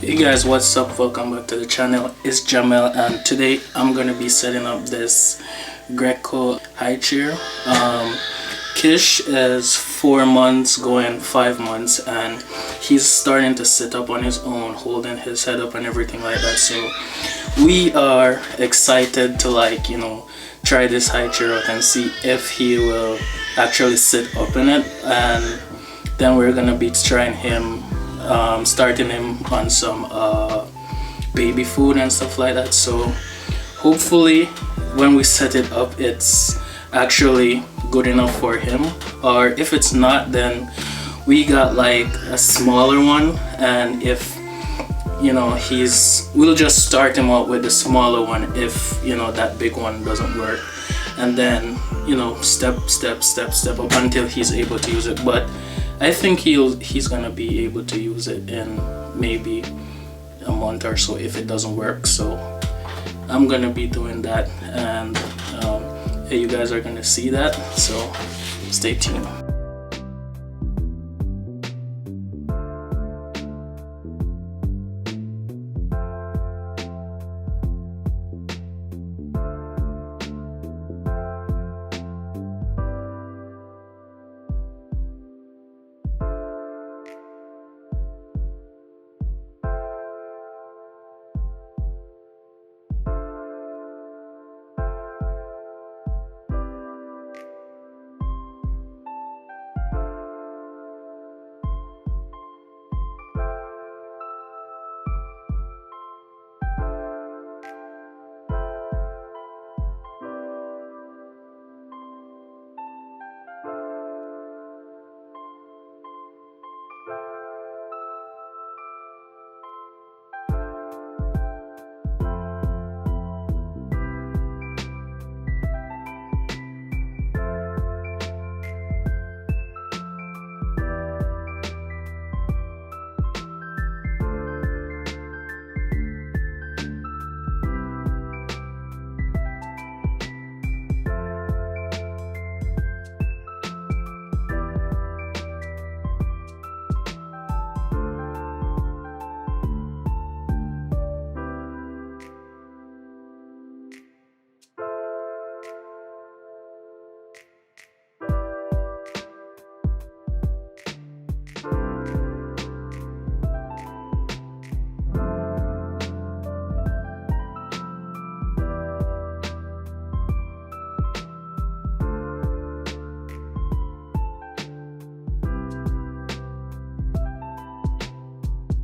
Hey guys, what's up? Welcome back to the channel. It's Jamel, and today I'm gonna be setting up this Graco high chair. Kish is 4 months going 5 months, and he's starting to sit up on his own, holding his head up and everything like that. So we are excited to try this high chair out and see if he will actually sit up in it, and then we're gonna be trying him starting him on some baby food and stuff like that. So hopefully when we set it up, it's actually good enough for him, or if it's not, then we got like a smaller one, and if we'll just start him out with the smaller one if that big one doesn't work, and then step up until he's able to use it. But I think he's gonna be able to use it in maybe a month or so if it doesn't work. So I'm gonna be doing that, and you guys are gonna see that, so stay tuned.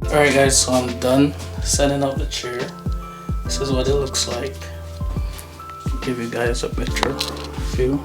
Alright guys, so I'm done setting up the chair. This is what it looks like. Give you guys a better view.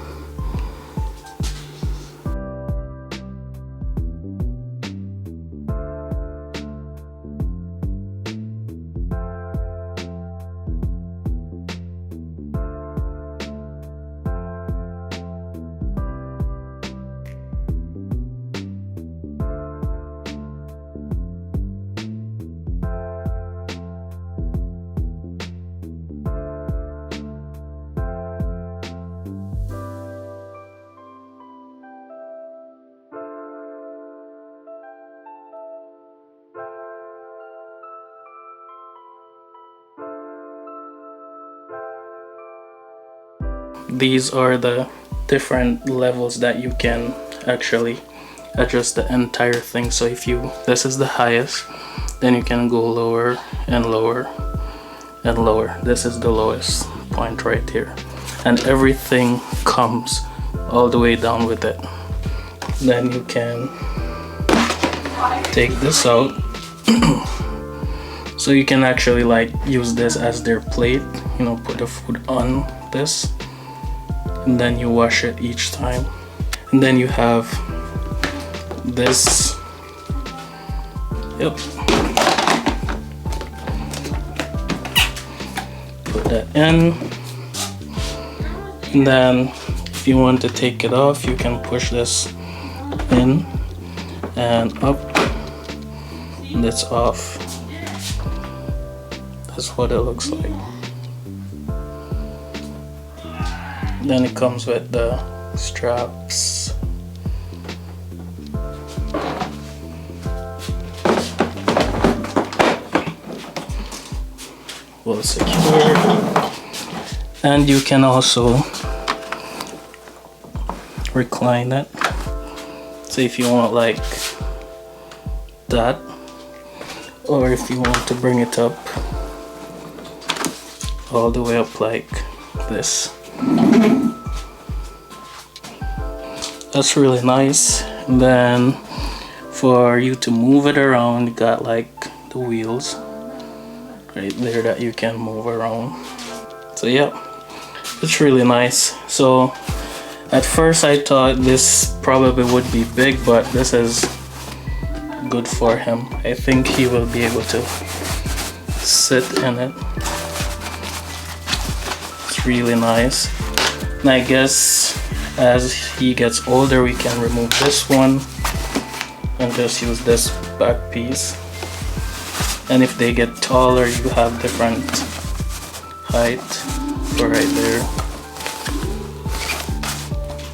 These are the different levels that you can actually adjust the entire thing. So if this is the highest, then you can go lower and lower and lower. This is the lowest point right here, and everything comes all the way down with it. Then you can take this out so you can actually use this as their plate, put the food on this, and then you wash it each time. And then you have this, put that in, and then if you want to take it off, you can push this in and up, and it's off. That's what it looks like. Then it comes with the straps. well secured. And you can also recline it. So if you want like that, or if you want to bring it up all the way up like this. That's really nice. And then for you to move it around, you got like the wheels right there that you can move around. So yeah, it's really nice. So at first I thought this probably would be big, but this is good for him. I think he will be able to sit in it. It's really nice. And I guess as he gets older, we can remove this one and just use this back piece. And if they get taller, you have different height for right there.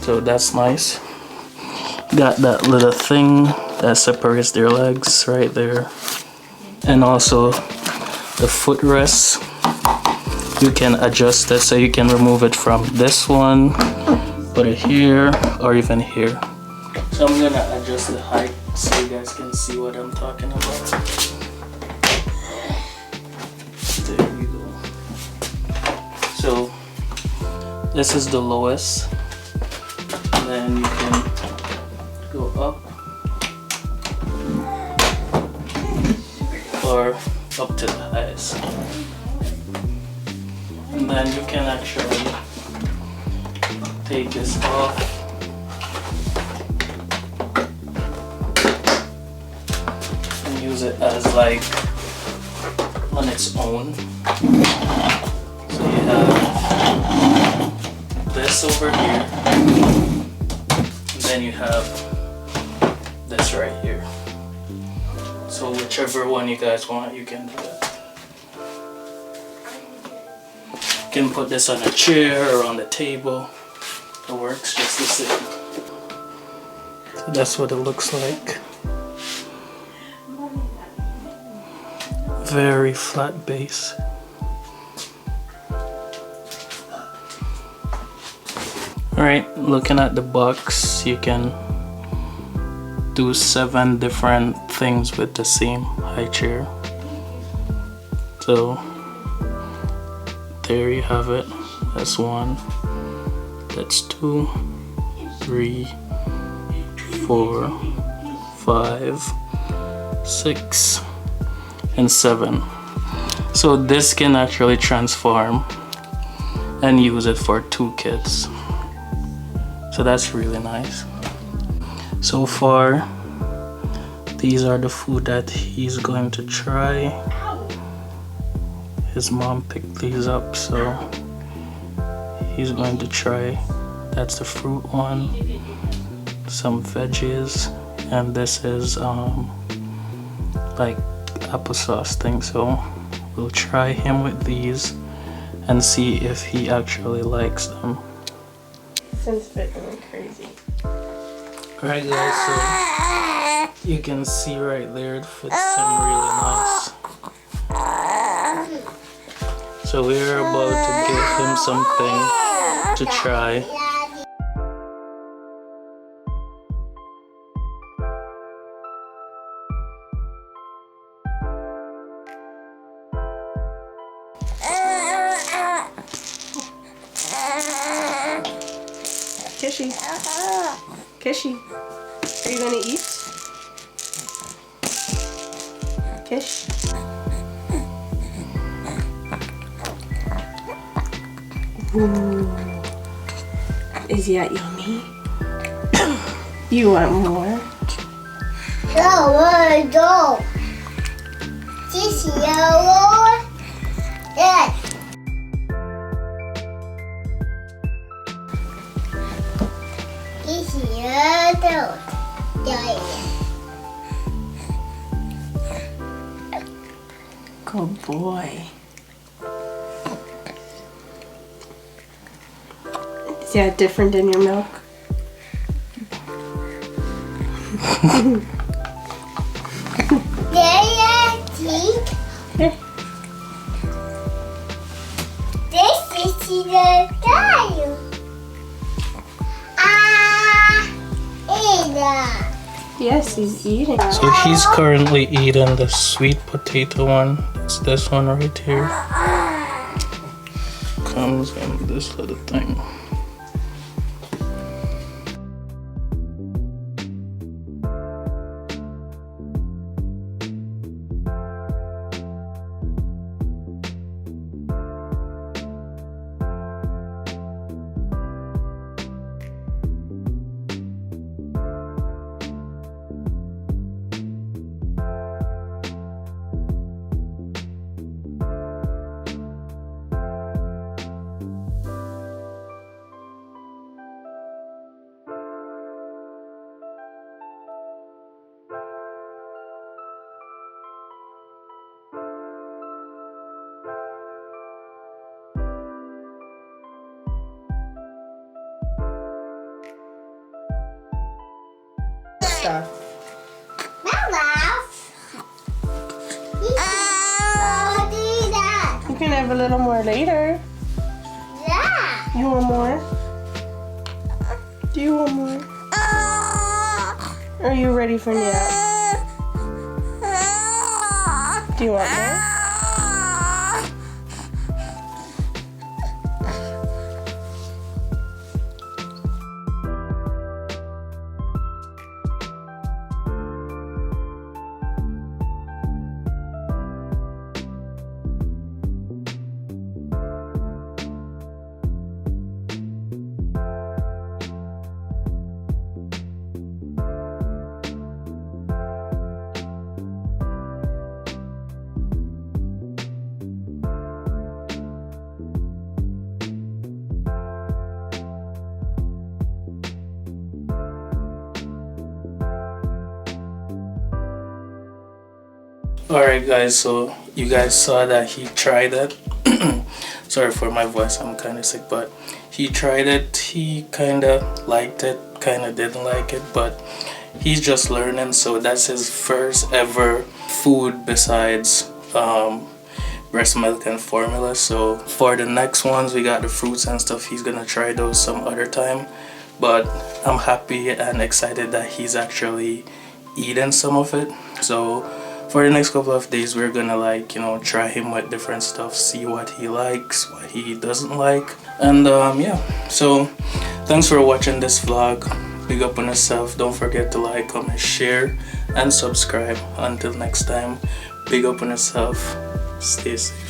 So that's nice. Got that little thing that separates their legs right there. And also the footrests, you can adjust it, so you can remove it from this one, put it here, or even here. So I'm gonna adjust the height so you guys can see what I'm talking about. There we go. So this is the lowest, and then you can go up or up to the highest. And then you can actually take this off and use it as like on its own. So you have this over here, and then you have this right here. So whichever one you guys want, you can do that. You can put this on a chair or on the table. It works just the same. So that's what it looks like. Very flat base. Alright, looking at the box, you can do 7 different things with the same high chair. So there you have it. That's 1, that's 2, 3, 4, 5, 6, and 7. So this can actually transform and use it for 2 kids. So that's really nice. So far, these are the food that he's going to try. His mom picked these up, so he's going to try. That's the fruit one, some veggies, and this is like applesauce thing. So we'll try him with these and see if he actually likes them. Since fit going crazy. Alright guys, so you can see right there, it fits him really nice. So we're about to give him something to try. Kishy. Kishy. Are you gonna eat? Kish. Ooh. Is that yummy? You want more? No. Kishleo. Yes. Good boy. Is that different than your milk? see the guy. Yes, he's eating. So he's currently eating the sweet potato one. It's this one right here. Comes in this little thing. Stuff. You can have a little more later. Yeah. You want more? Do you want more? Are you ready for nap? Do you want more? Alright guys, so you guys saw that he tried it. Sorry for my voice, I'm kind of sick, but he tried it. He kind of liked it, kind of didn't like it, but he's just learning. So that's his first ever food besides breast milk and formula. So for the next ones, we got the fruits and stuff. He's gonna try those some other time, but I'm happy and excited that he's actually eating some of it. So for the next couple of days, we're gonna try him with different stuff, see what he likes, what he doesn't like, and yeah. So thanks for watching this vlog. Big up on yourself. Don't forget to like, comment, share, and subscribe. Until next time, big up on yourself. Stay safe.